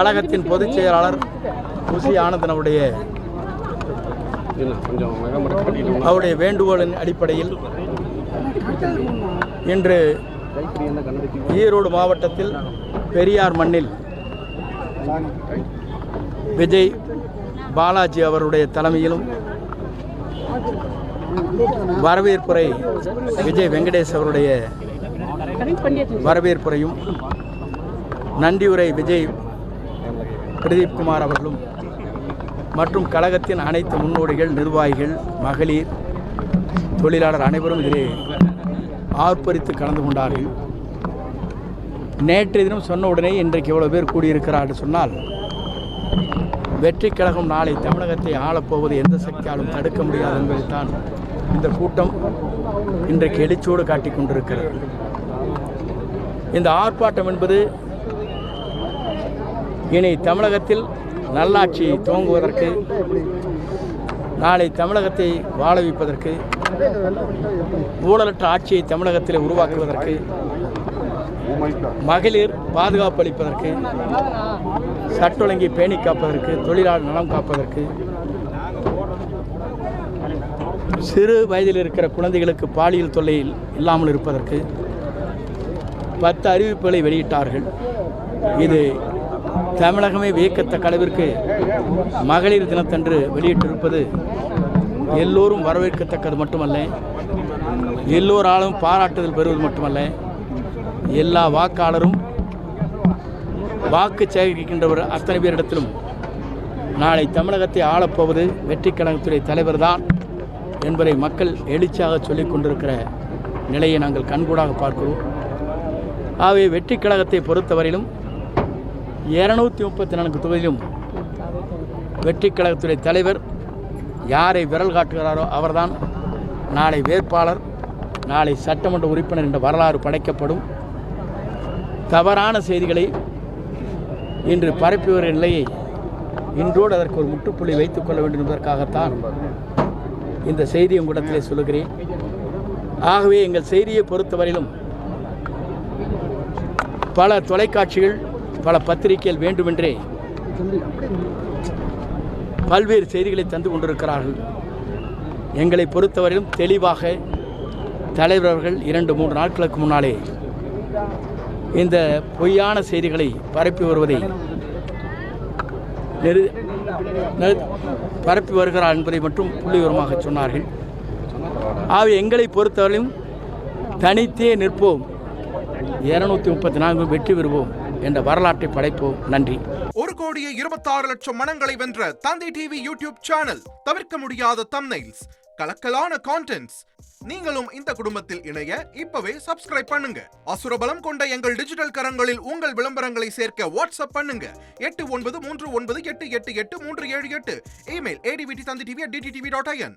கழகத்தின் பொதுச் செயலாளர் புசி ஆனந்தனுடைய அவருடைய வேண்டுகோளின் அடிப்படையில் இன்று ஈரோடு மாவட்டத்தில் பெரியார் மண்ணில் விஜய் பாலாஜி அவருடைய தலைமையிலும் வரவேற்புரை விஜய் வெங்கடேஷ் அவருடைய வரவேற்புரையும் நன்றியுரை விஜய் பிரதீப் குமார் அவர்களும் மற்றும் கழகத்தின் அனைத்து முன்னோடிகள், நிர்வாகிகள், மகளிர், தொழிலாளர் அனைவரும் இதிலே ஆர்ப்பரித்து கலந்து கொண்டார்கள். நேற்றைய தினம் சொன்ன உடனே இன்றைக்கு எவ்வளோ பேர் கூடியிருக்கிறார்கள் சொன்னால், வெற்றி கழகம் நாளை தமிழகத்தை ஆளப்போவது எந்த சக்தியாலும் தடுக்க முடியாது என்பதைத்தான் இந்த கூட்டம் இன்றைக்கு எழுச்சியோடு காட்டிக் கொண்டிருக்கிறது. இந்த ஆர்ப்பாட்டம் என்பது இனி தமிழகத்தில் நல்லாட்சி துவங்குவதற்கு, நாளை தமிழகத்தை வாழ வைப்பதற்கு, ஊழலற்ற ஆட்சியை தமிழகத்தில் உருவாக்குவதற்கு, மகளிர் பாதுகாப்பு அளிப்பதற்கு, சட்ட ஒழுங்கை பேணி காப்பதற்கு, தொழிலாளர் நலம் காப்பதற்கு, சிறு வயதில் இருக்கிற குழந்தைகளுக்கு பாலியல் தொல்லை இல்லாமல் இருப்பதற்கு 10 அறிவிப்புகளை வெளியிட்டார்கள். இது தமிழகமே வியக்கத்தக்க அளவிற்கு மகளிர் தினத்தன்று வெளியிட்டிருப்பது எல்லோரும் வரவேற்கத்தக்கது மட்டுமல்ல, எல்லோராலும் பாராட்டுதல் பெறுவது மட்டுமல்ல, எல்லா வாக்காளரும் வாக்கு சேகரிக்கின்றவர் அத்தனை பேரிடத்திலும் நாளை தமிழகத்தை ஆளப்போவது வெற்றி கழகத்துடைய தலைவர் தான் என்பதை மக்கள் எழுச்சியாக சொல்லிக் கொண்டிருக்கிற நிலையை நாங்கள் கண்கூடாக பார்க்கிறோம். ஆகவே வெற்றி கழகத்தை பொறுத்தவரையிலும் 234 தொகுதியிலும் வெற்றி கழகத்துடைய தலைவர் யாரை விரல் காட்டுகிறாரோ அவர்தான் நாளை வேட்பாளர், நாளை சட்டமன்ற உறுப்பினர் என்ற வரலாறு படைக்கப்படும். தவறான செய்திகளை இன்று பரப்பி வருகிற நிலையை இன்றோடு அதற்கு ஒரு முற்றுப்புள்ளி வைத்துக் கொள்ள வேண்டும் என்பதற்காகத்தான் இந்த செய்தியை உங்களிடத்திலே சொல்லுகிறேன். ஆகவே எங்கள் செய்தியை பொறுத்தவரையிலும் பல தொலைக்காட்சிகள், பல பத்திரிகைகள் வேண்டுமென்றே பல்வேறு செய்திகளை தந்து கொண்டிருக்கிறார்கள். எங்களை பொறுத்தவரையிலும் தெளிவாக தலைவர்கள் 2-3 நாட்களுக்கு முன்னாலே இந்த பொய்யான செய்திகளை பரப்பி வருவதை பரப்பி வருகிறார் என்பதை மட்டும் புள்ளிவிவரமாக சொன்னார்கள். ஆகவே எங்களை பொறுத்தவரையிலும் தனித்தே நிற்போம், 234 வெற்றி பெறுவோம் என்ற வரலாற்றை படைப்போம். நன்றி. 1,26,00,000 மனங்களை வென்ற தந்தை டிவி யூடியூப் சேனல். தவிர்க்க முடியாத தம்ப்நெயில்ஸ், கலக்கலான கான்டென்ட்ஸ். நீங்களும் இந்த குடும்பத்தில் இணைய இப்பவே சப்ஸ்கிரைப் பண்ணுங்க. அசுரபலம் கொண்ட எங்கள் டிஜிட்டல் கரங்களில் உங்கள் விளம்பரங்களை சேர்க்க வாட்ஸ்அப் பண்ணுங்க. 8939888378. Email advttv@dttv.in.